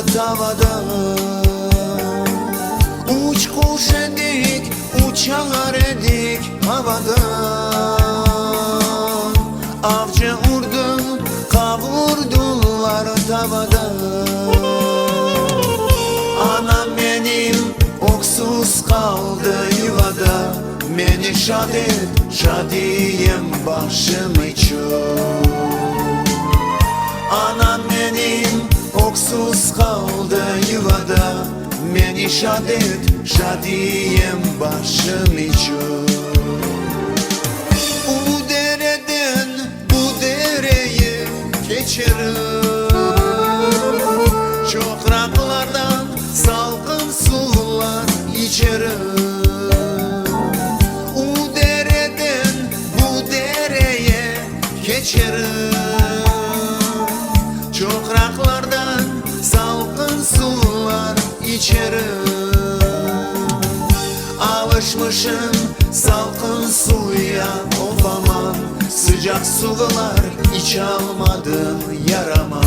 tavada. Uç kuş edik, uçar edik havada. Avcı vurdu, kavurdular tavada. Anam benim oksuz kaldı yuvada. Beni şad et, şadiyem başım için. Anam benim oksuz kaldı yuvada. Beni şad et, şadiyem başım için. Bu dereden bu dereye geçerim. Çok raklardan salkım sular içerim. Bu dereden bu dereye geçerim. Çok raklardan salkım sular içerim. Alışmışım salkın suya, of aman. Sıcak sular hiç almadım yarama.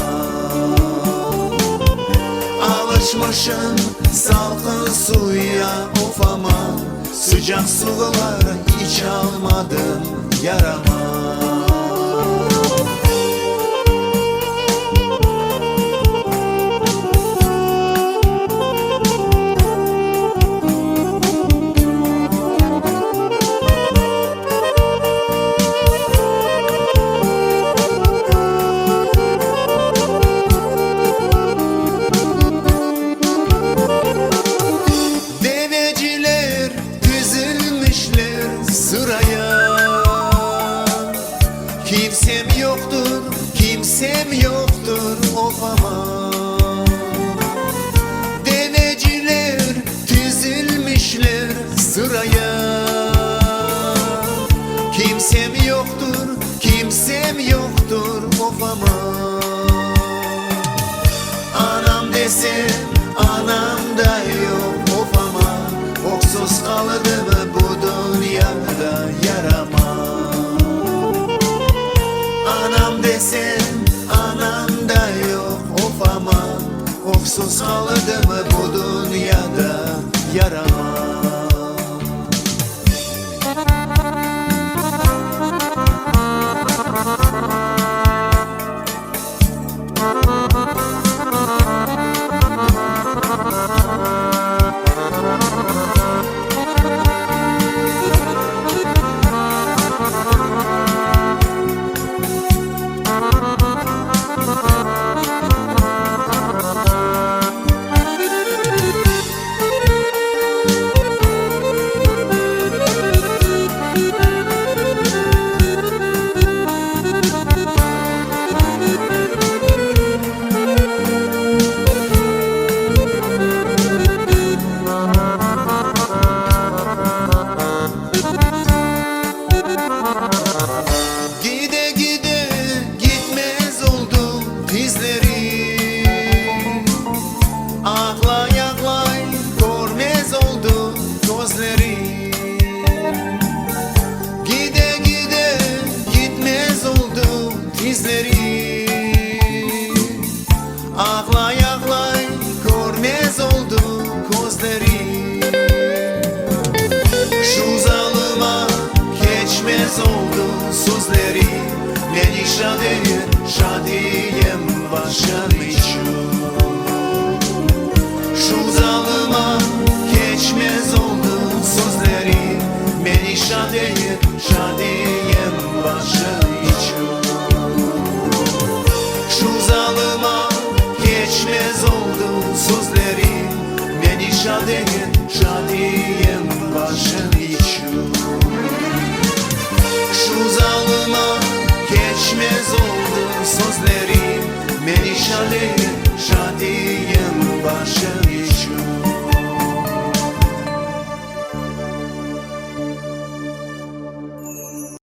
Alışmışım salkın suya, of aman. Sıcak sular hiç almadım yarama. Sıraya kimsem yoktur, kimsem yoktur, of aman. Deveciler dizilmişler sıraya. Kimsem yoktur, kimsem yoktur, of aman. Anam desem anam da yok, of aman. Oksuz kaldı mı bu dünyada yarama. Anam desem anam da yok, of aman. Oksuz kaldı mı bu dünyada yarama. Ağlay ağlay görmez oldu gözleri. Gide gide gitmez oldu dizleri. Ağlay ağlay görmez oldu gözleri. Şu zalıma geçmez oldu sözleri. Beni şadiyem başım için. Şu zalıma geçmez oldu sözleri. Beni şadiyem başım için. Şu zalıma geçmez oldu sözleri. Beni şadiyem başım için. Şu zalıma geçmez oldu sözleri. Beni şadiyem başım